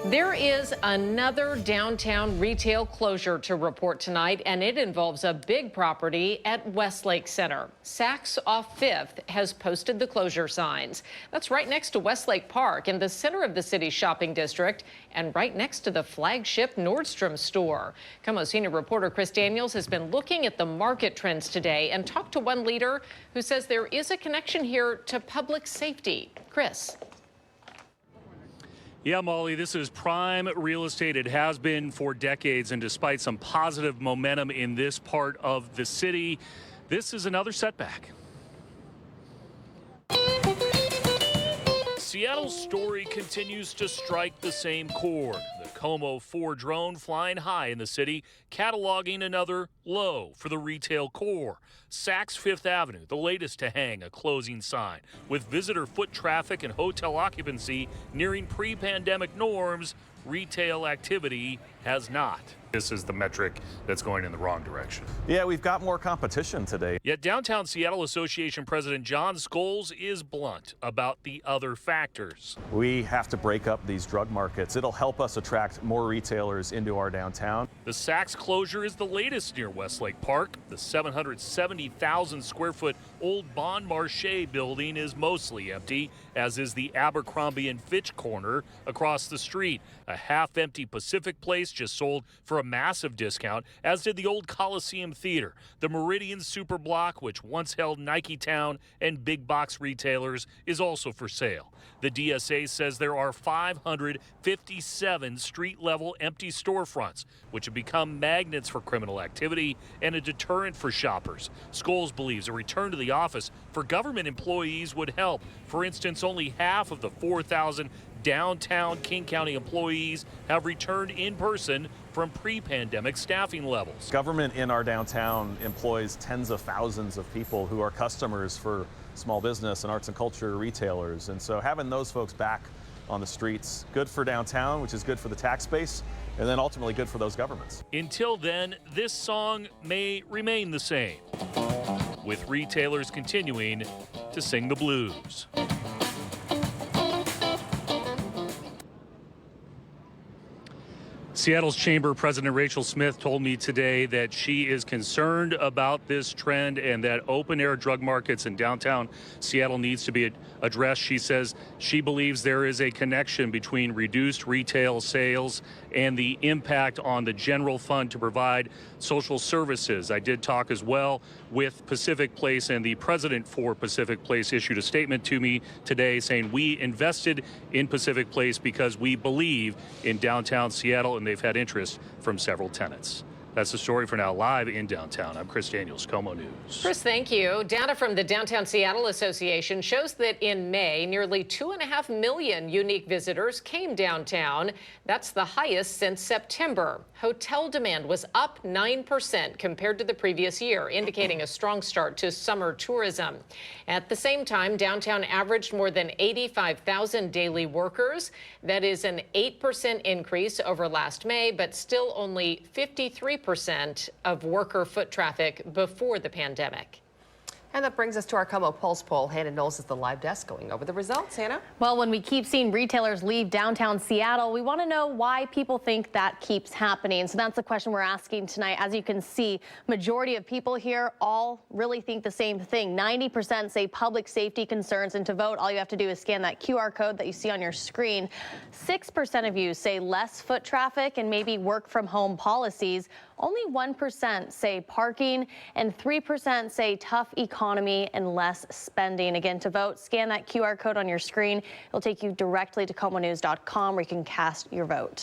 There is another downtown retail closure to report tonight, and it involves a big property at Westlake Center. Saks off 5th has posted the closure signs. That's right next to Westlake Park in the center of the city's shopping district and right next to the flagship Nordstrom store. KOMO senior reporter Chris Daniels has been looking at the market trends today and talked to one leader who says there is a connection here to public safety. Chris. Yeah, Molly, this is prime real estate. It has been for decades, and despite some positive momentum in this part of the city, this is another setback. Seattle's story continues to strike the same chord. The KOMO 4 drone flying high in the city, cataloging another low for the retail core. Saks Fifth Avenue, the latest to hang a closing sign. With visitor foot traffic and hotel occupancy nearing pre-pandemic norms, retail activity has not. This is the metric that's going in the wrong direction. Yeah, we've got more competition today. Yet Downtown Seattle Association President John Scholes is blunt about the other factors. We have to break up these drug markets. It'll help us attract more retailers into our downtown. The Saks closure is the latest near Westlake Park. The 770,000 square foot old Bon Marché building is mostly empty, as is the Abercrombie and Fitch corner across the street. A half-empty Pacific Place just sold for a massive discount, as did the old Coliseum Theater. The Meridian Superblock, which once held Nike Town and big box retailers, is also for sale. The DSA says there are 557 street-level empty storefronts, which have become magnets for criminal activity and a deterrent for shoppers. Scholes believes a return to the office for government employees would help. For instance, only half of the 4,000 downtown King County employees have returned in person from pre-pandemic staffing levels. Government in our downtown employs tens of thousands of people who are customers for small business and arts and culture retailers. And so having those folks back on the streets, good for downtown, which is good for the tax base, and then ultimately good for those governments. Until then, this song may remain the same, with retailers continuing to sing the blues. Seattle's Chamber President Rachel Smith told me today that she is concerned about this trend and that open-air drug markets in downtown Seattle needs to be addressed. She says she believes there is a connection between reduced retail sales and the impact on the general fund to provide social services. I did talk as well with Pacific Place, and the president for Pacific Place issued a statement to me today saying we invested in Pacific Place because we believe in downtown Seattle, and they've had interest from several tenants. That's the story for now. Live in downtown, I'm Chris Daniels, KOMO News. Chris, thank you. Data from the Downtown Seattle Association shows that in May, nearly 2.5 million unique visitors came downtown. That's the highest since September. Hotel demand was up 9% compared to the previous year, indicating a strong start to summer tourism. At the same time, downtown averaged more than 85,000 daily workers. That is an 8% increase over last May, but still only 53% of worker foot traffic before the pandemic. And that brings us to our KOMO Pulse poll. Hannah Knowles is the live desk going over the results. Hannah? Well, when we keep seeing retailers leave downtown Seattle, we want to know why people think that keeps happening. So that's the question we're asking tonight. As you can see, majority of people here all really think the same thing. 90% say public safety concerns, and to vote, all you have to do is scan that QR code that you see on your screen. 6% of you say less foot traffic and maybe work from home policies. Only 1% say parking, and 3% say tough economy and less spending. Again, to vote, scan that QR code on your screen. It'll take you directly to KOMOnews.com where you can cast your vote.